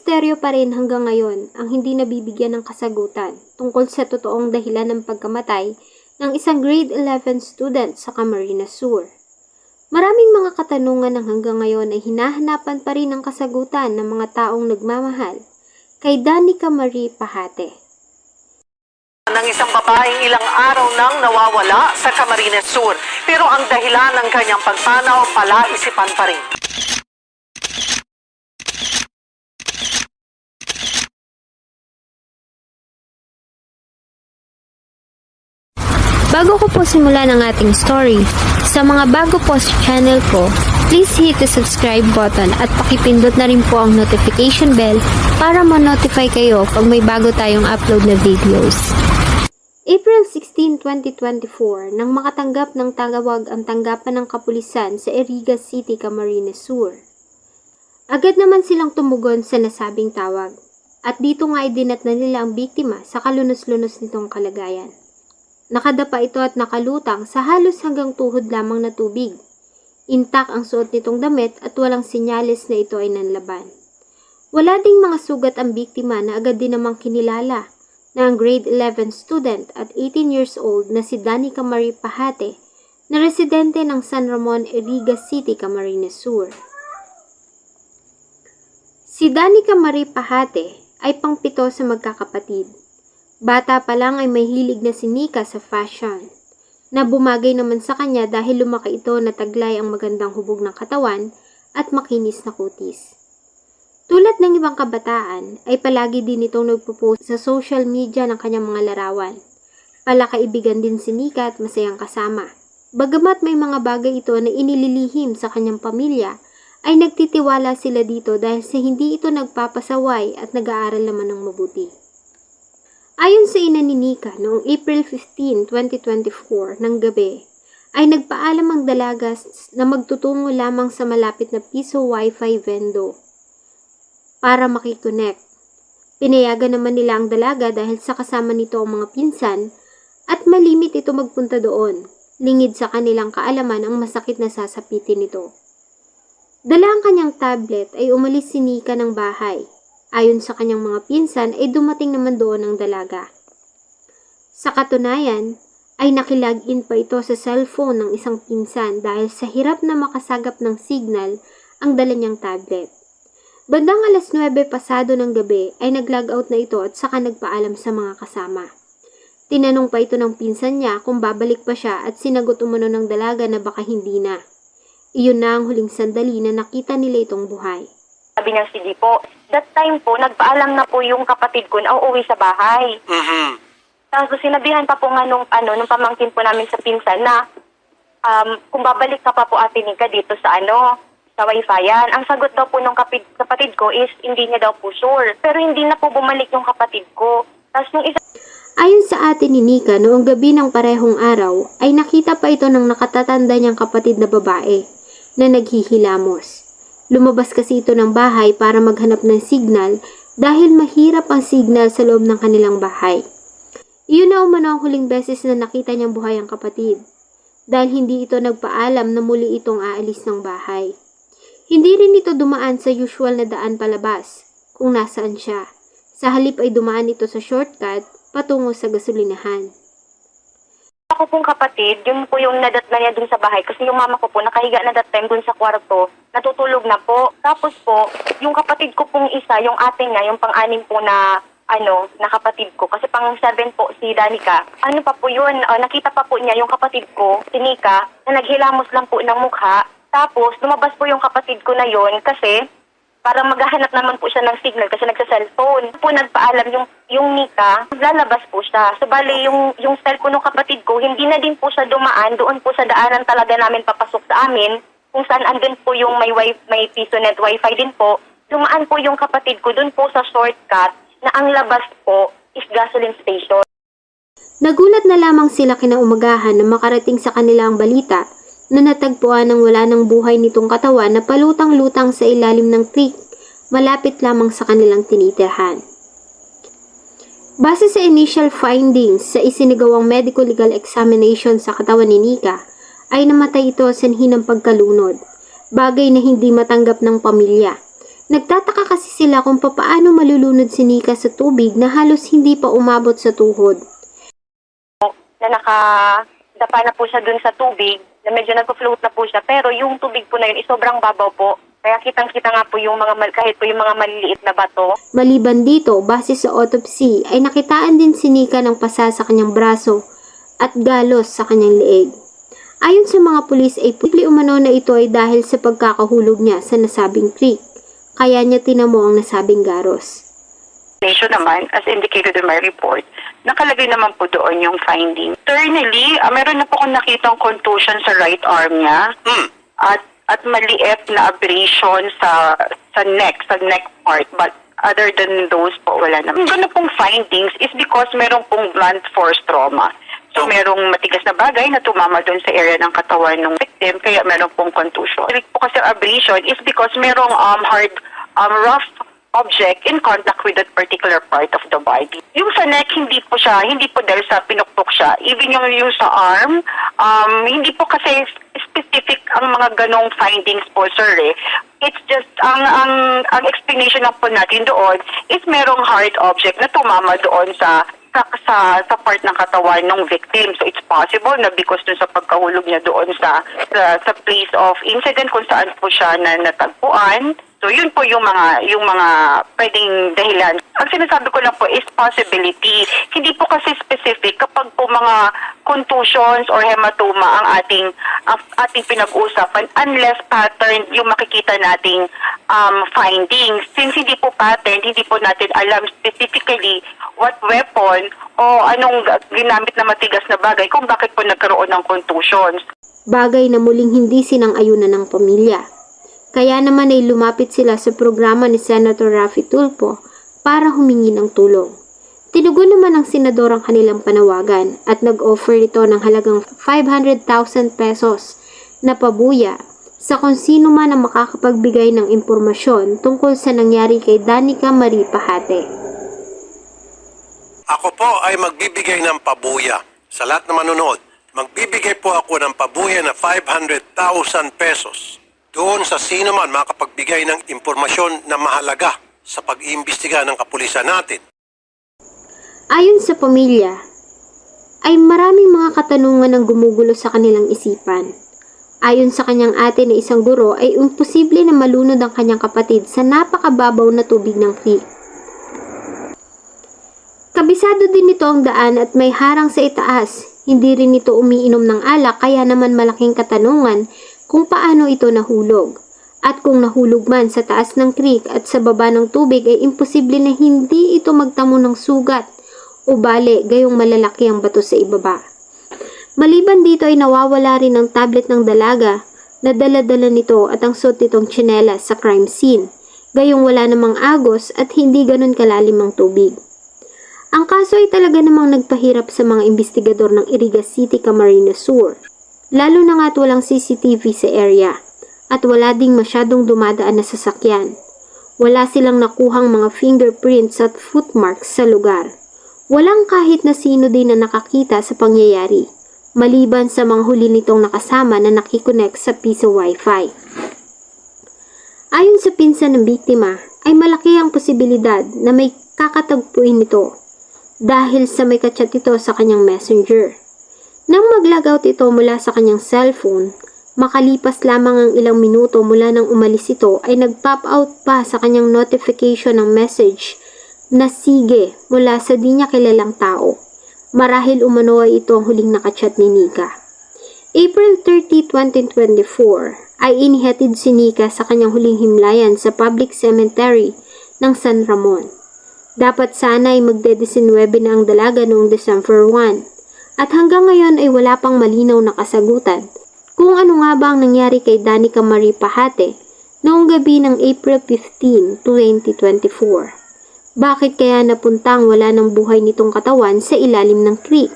misteryo pa rin hanggang ngayon ang hindi nabibigyan ng kasagutan tungkol sa totoong dahilan ng pagkamatay ng isang grade 11 student sa Camarines Sur. Maraming mga katanungan ng hanggang ngayon ay hinahanapan pa rin ng kasagutan ng mga taong nagmamahal kay Danica Marie Pahate. Ng isang babaeng ilang araw nang nawawala sa Camarines Sur, pero ang dahilan ng kanyang pagpanaw palaisipan pa rin. Bago ko po simulan ang ating story, sa mga bago po sa channel ko, please hit the subscribe button at pakipindot na rin po ang notification bell para ma-notify kayo pag may bago tayong upload na videos. April 16, 2024, nang makatanggap ng tagawag ang tanggapan ng kapulisan sa Iriga City, Camarines Sur. Agad naman silang tumugon sa nasabing tawag at dito nga ay dinatna nila ang biktima sa kalunos-lunos nitong kalagayan. Nakadapa ito at nakalutang sa halos hanggang tuhod lamang na tubig. Intak ang suot nitong damit at walang sinyalis na ito ay nanlaban. Wala ding mga sugat ang biktima na agad din namang kinilala na ang grade 11 student at 18 years old na si Danica Marie Pahate na residente ng San Ramon, Iriga City, Camarines Sur. Si Danica Marie Pahate ay pangpito sa magkakapatid. Bata pa lang ay may hilig na si Nika sa fashion, na bumagay naman sa kanya dahil lumaki ito na taglay ang magandang hubog ng katawan at makinis na kutis. Tulad ng ibang kabataan, ay palagi din itong nagpo-post sa social media ng kanyang mga larawan. Palakaibigan din si Nika at masayang kasama. Bagamat may mga bagay ito na inililihim sa kanyang pamilya, ay nagtitiwala sila dito dahil sa hindi ito nagpapasaway at nag-aaral naman ng mabuti. Ayon sa ina ni Nika, noong April 15, 2024 ng gabi, ay nagpaalam ang dalaga na magtutungo lamang sa malapit na piso wifi vendo para makikonnect. Pinayagan naman nila ang dalaga dahil sa kasama nito ang mga pinsan at malimit ito magpunta doon, lingid sa kanilang kaalaman ang masakit na sasapitin nito. Dala ang kanyang tablet ay umalis si Nika ng bahay. Ayon sa kanyang mga pinsan ay dumating naman doon ang dalaga. Sa katunayan ay nakilagin pa ito sa cellphone ng isang pinsan dahil sa hirap na makasagap ng signal ang dala niyang tablet. Bandang alas 9 pasado ng gabi ay nag-log out na ito at saka nagpaalam sa mga kasama. Tinanong pa ito ng pinsan niya kung babalik pa siya at sinagot umano ng dalaga na baka hindi na. Iyon na ang huling sandali na nakita nila itong buhay. Sabi niya, sige po. That time po, nagpaalam na po yung kapatid ko na uuwi sa bahay. Tapos sinabihan pa po nga nung pamangkin po namin sa pinsan na kung babalik ka pa po Ate Nika dito sa sa wifi-yan. Ang sagot daw po nung kapatid ko is hindi niya daw po sure. Pero hindi na po bumalik yung kapatid ko. Tapos nung isa... Ayon sa ate ni Nika, noong gabi ng parehong araw, ay nakita pa ito ng nakatatanda niyang kapatid na babae na naghihilamos. Lumabas kasi ito ng bahay para maghanap ng signal dahil mahirap ang signal sa loob ng kanilang bahay. Iyon na umano ang huling beses na nakita niyang buhay ang kapatid dahil hindi ito nagpaalam na muli itong aalis ng bahay. Hindi rin ito dumaan sa usual na daan palabas kung nasaan siya. Sa halip ay dumaan ito sa shortcut patungo sa gasolinahan. Ako pong kapatid, yun po yung nadatna niya dun sa bahay kasi yung mama ko po nakahiga na that time dun sa kwarto, natutulog na po. Tapos po, yung kapatid ko pong isa, yung ate niya, yung pang-anim po na na kapatid ko, kasi pang-7 po si Danica. Pa po yun, nakita pa po niya yung kapatid ko, si Nika, na naghilamos lang po ng mukha. Tapos, lumabas po yung kapatid ko na yun kasi para maghahanap naman po siya ng signal kasi nagsa-cellphone. Po nagpaalam yung Nika, lalabas po siya. So bali yung cellphone ng kapatid ko, hindi na din po siya dumaan doon po sa daanan talaga namin papasok sa amin, kung saan andun po yung may PisoNet wifi din po. Dumaan po yung kapatid ko doon po sa shortcut na ang labas po is gasoline station. Nagulat na lamang sila kinaumagahan na makarating sa kanila ang balita na natagpuan ng wala ng buhay nitong katawan na palutang-lutang sa ilalim ng creek, malapit lamang sa kanilang tinitirhan. Base sa initial findings sa isinagawang medical legal examination sa katawan ni Nika, ay namatay ito sanhi ng pagkalunod, bagay na hindi matanggap ng pamilya, Nagtataka kasi sila kung papaano malulunod si Nika sa tubig na halos hindi pa umabot sa tuhod. Na nakadapa na po siya dun sa tubig, na medyo nagpo-float na po siya, pero yung tubig po na yun is sobrang babaw po. Kaya kitang-kita nga po yung kahit po yung mga maliliit na bato. Maliban dito, base sa autopsy, ay nakitaan din si Nika ng pasa sa kanyang braso at galos sa kanyang leeg. Ayon sa mga pulis ay posible umano na ito ay dahil sa pagkakahulog niya sa nasabing creek. Kaya niya tinamo ang nasabing garos. Naman, as indicated in my report, nakalagay naman po doon yung finding. Internally, meron na po akong nakitang contusion sa right arm niya at maliit na abrasion sa neck part. But other than those po, wala naman. Yung ganun pong findings is because meron pong blunt force trauma. So, merong matigas na bagay na tumama doon sa area ng katawan ng victim, kaya meron pong contusion. Yung po kasi abrasion is because merong rough object in contact with that particular part of the body. Yung sa neck, hindi po dahil sa pinukpok siya. Even yung sa arm, hindi po kasi specific ang mga ganong findings po, sir. It's just, ang explanation na po natin doon is merong hard object na tumama doon sa part ng katawan ng victim. So it's possible na because dun sa pagkahulog niya doon sa place of incident kung saan po siya natagpuan. So yun po yung mga pwedeng dahilan. Ang sinasabi ko lang po is possibility. Hindi po kasi specific kapag po mga contusions or hematoma ang ating pinag-uusapan unless pattern yung makikita nating findings. Since hindi po pattern, hindi po natin alam specifically what weapon o anong ginamit na matigas na bagay kung bakit po nagkaroon ng contusions. Bagay na muling hindi sinang-ayunan ng pamilya. Kaya naman ay lumapit sila sa programa ni Senator Raffy Tulfo para humingi ng tulong. Tinugon naman ng senador ang kanilang panawagan at nag-offer ito ng halagang 500,000 pesos na pabuya sa kung sino man ang makakapagbigay ng impormasyon tungkol sa nangyari kay Danica Marie Pahate. Ako po ay magbibigay ng pabuya sa lahat na manonood. Magbibigay po ako ng pabuya na 500,000 pesos doon sa sino man makapagbigay ng impormasyon na mahalaga sa pag-iimbestiga ng kapulisan natin. Ayon sa pamilya, ay maraming mga katanungan ang gumugulo sa kanilang isipan. Ayon sa kanyang ate na isang guro ay imposible na malunod ang kanyang kapatid sa napakababaw na tubig ng creek. Kabisado din nito ang daan at may harang sa itaas. Hindi rin ito umiinom ng alak kaya naman malaking katanungan kung paano ito nahulog. At kung nahulog man sa taas ng creek at sa baba ng tubig ay imposible na hindi ito magtamo ng sugat o bale gayong malalaki ang bato sa ibaba. Maliban dito ay nawawala rin ang tablet ng dalaga na dala-dala nito at ang suot nitong tsinelas sa crime scene, gayong wala namang agos at hindi ganun kalalim ang tubig. Ang kaso ay talaga namang nagpahirap sa mga investigador ng Iriga City, Camarines Sur, lalo na nga't walang CCTV sa area at wala ding masyadong dumadaan na sasakyan. Wala silang nakuhang mga fingerprints at footmarks sa lugar. Walang kahit na sino din na nakakita sa pangyayari, maliban sa mga huli nitong nakasama na nakikonek sa piso Wi-Fi. Ayon sa pinsan ng biktima, ay malaki ang posibilidad na may kakatagpuin nito dahil sa may kachat ito sa kanyang messenger. Nang mag-log out ito mula sa kanyang cellphone, makalipas lamang ang ilang minuto mula nang umalis ito ay nag-pop out pa sa kanyang notification ng message na sige mula sa di niya kilalang tao. Marahil umano ay ito ang huling nakachat ni Nika. April 30, 2024 ay inihatid si Nika sa kanyang huling himlayan sa public cemetery ng San Ramon. Dapat sana ay magde-19 na ang dalaga noong December 1 at hanggang ngayon ay wala pang malinaw na kasagutan kung ano nga ba ang nangyari kay Danica Marie Pahate noong gabi ng April 15, 2024. Bakit kaya napuntang wala ng buhay nitong katawan sa ilalim ng creek?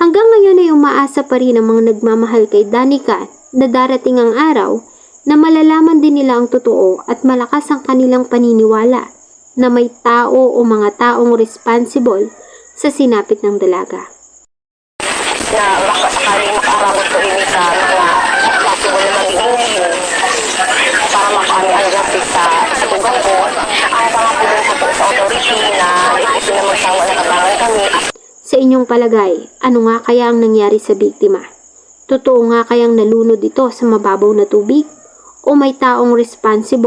Hanggang ngayon ay umaasa pa rin ang mga nagmamahal kay Danica na darating ang araw na malalaman din nila ang totoo at malakas ang kanilang paniniwala na may tao o mga taong responsible sa sinapit ng dalaga. Na baka sakaling makaabot ko rin sa mga possible na magiging para makaami ang justice sa lugar. Sa inyong palagay, ano nga kaya ang nangyari sa biktima? Totoo nga kayang nalunod ito sa mababaw na tubig? O may taong responsible